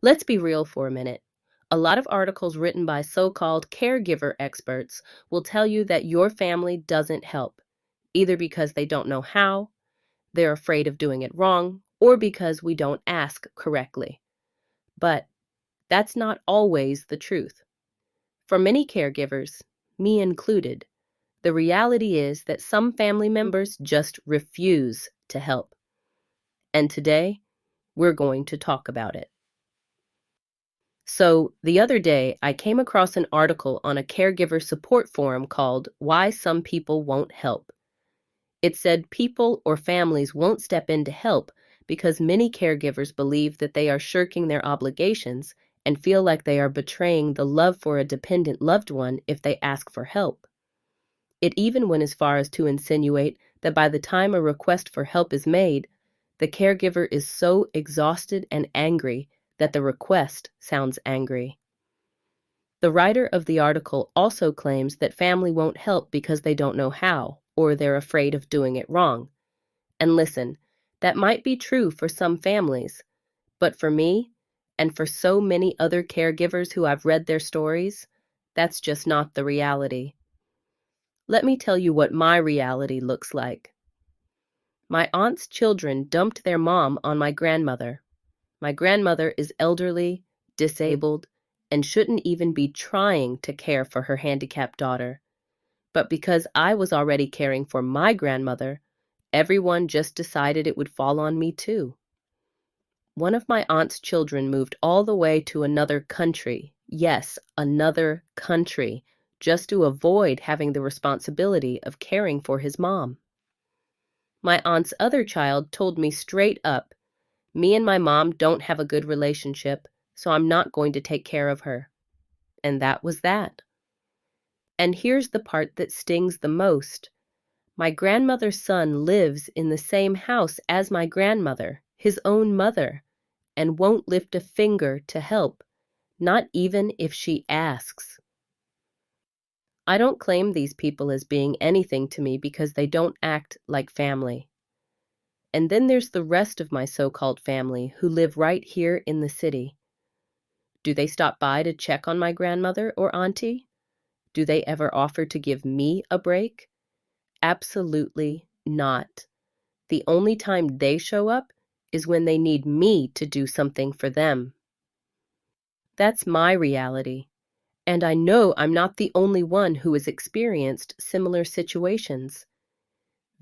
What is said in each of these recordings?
Let's be real for a minute. A lot of articles written by so-called caregiver experts will tell you that your family doesn't help, either because they don't know how, they're afraid of doing it wrong, or because we don't ask correctly. But that's not always the truth. For many caregivers, me included, the reality is that some family members just refuse to help. And today, we're going to talk about it. So, the other day, I came across an article on a caregiver support forum called Why Some People Won't Help. It said people or families won't step in to help because many caregivers believe that they are shirking their obligations and feel like they are betraying the love for a dependent loved one if they ask for help. It even went as far as to insinuate that by the time a request for help is made, the caregiver is so exhausted and angry that the request sounds angry. The writer of the article also claims that family won't help because they don't know how, or they're afraid of doing it wrong. And listen, that might be true for some families, but for me, and for so many other caregivers who I've read their stories, that's just not the reality. Let me tell you what my reality looks like. My aunt's children dumped their mom on my grandmother. My grandmother is elderly, disabled, and shouldn't even be trying to care for her handicapped daughter. But because I was already caring for my grandmother, everyone just decided it would fall on me too. One of my aunt's children moved all the way to another country, yes, another country, just to avoid having the responsibility of caring for his mom. My aunt's other child told me straight up, me and my mom don't have a good relationship, so I'm not going to take care of her. And that was that. And here's the part that stings the most. My grandmother's son lives in the same house as my grandmother, his own mother, and won't lift a finger to help, not even if she asks. I don't claim these people as being anything to me because they don't act like family. And then there's the rest of my so-called family who live right here in the city. Do they stop by to check on my grandmother or auntie? Do they ever offer to give me a break? Absolutely not. The only time they show up is when they need me to do something for them. That's my reality, and I know I'm not the only one who has experienced similar situations.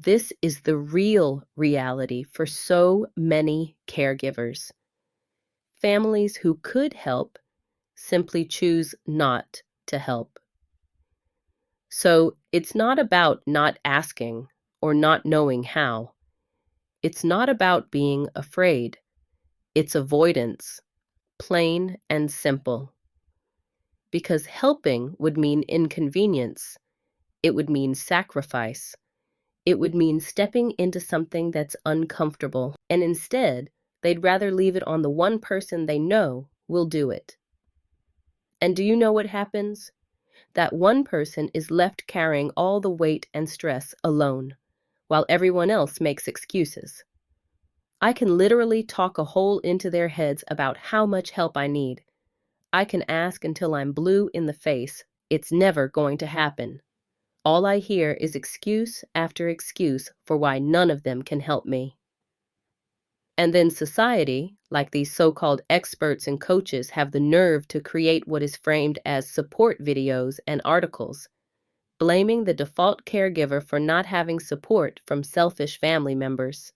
This is the real reality for so many caregivers. Families who could help simply choose not to help. So it's not about not asking or not knowing how. It's not about being afraid. It's avoidance, plain and simple. Because helping would mean inconvenience. It would mean sacrifice. It would mean stepping into something that's uncomfortable. And instead, they'd rather leave it on the one person they know will do it. And do you know what happens? That one person is left carrying all the weight and stress alone, while everyone else makes excuses. I can literally talk a hole into their heads about how much help I need. I can ask until I'm blue in the face. It's never going to happen. All I hear is excuse after excuse for why none of them can help me. And then society, like these so-called experts and coaches, have the nerve to create what is framed as support videos and articles, blaming the default caregiver for not having support from selfish family members.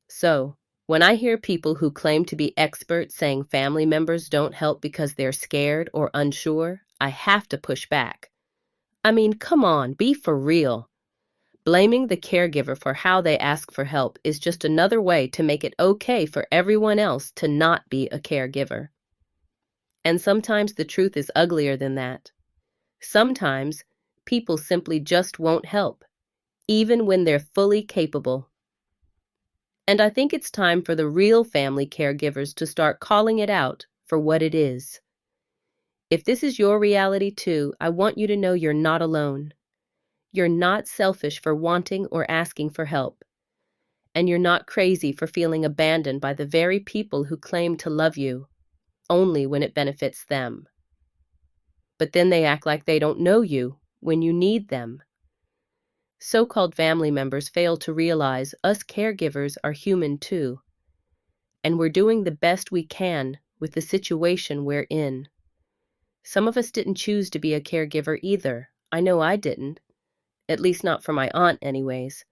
So, when I hear people who claim to be experts saying family members don't help because they're scared or unsure, I have to push back. I mean, come on, be for real. Blaming the caregiver for how they ask for help is just another way to make it okay for everyone else to not be a caregiver. And sometimes the truth is uglier than that. Sometimes people simply just won't help, even when they're fully capable. And I think it's time for the real family caregivers to start calling it out for what it is. If this is your reality too, I want you to know you're not alone. You're not selfish for wanting or asking for help. And you're not crazy for feeling abandoned by the very people who claim to love you, only when it benefits them. But then they act like they don't know you when you need them. So-called family members fail to realize us caregivers are human too, and we're doing the best we can with the situation we're in. Some of us didn't choose to be a caregiver either. I know I didn't, at least not for my aunt anyways.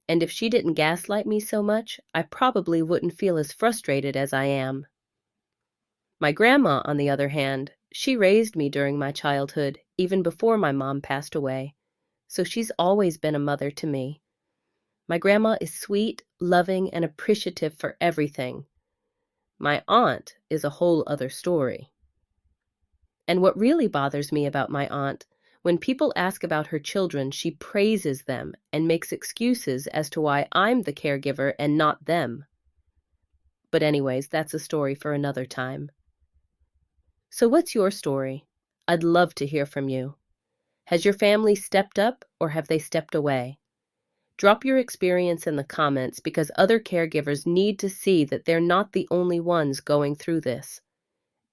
And if she didn't gaslight me so much, I probably wouldn't feel as frustrated as I am. My grandma, on the other hand, she raised me during my childhood, even before my mom passed away, so she's always been a mother to me. My grandma is sweet, loving, and appreciative for everything. My aunt is a whole other story. And what really bothers me about my aunt, when people ask about her children, she praises them and makes excuses as to why I'm the caregiver and not them. But anyways, that's a story for another time. So what's your story? I'd love to hear from you. Has your family stepped up or have they stepped away? Drop your experience in the comments because other caregivers need to see that they're not the only ones going through this.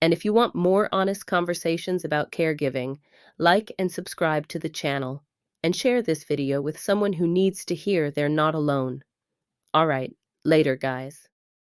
And if you want more honest conversations about caregiving, like and subscribe to the channel, and share this video with someone who needs to hear they're not alone. All right, later guys.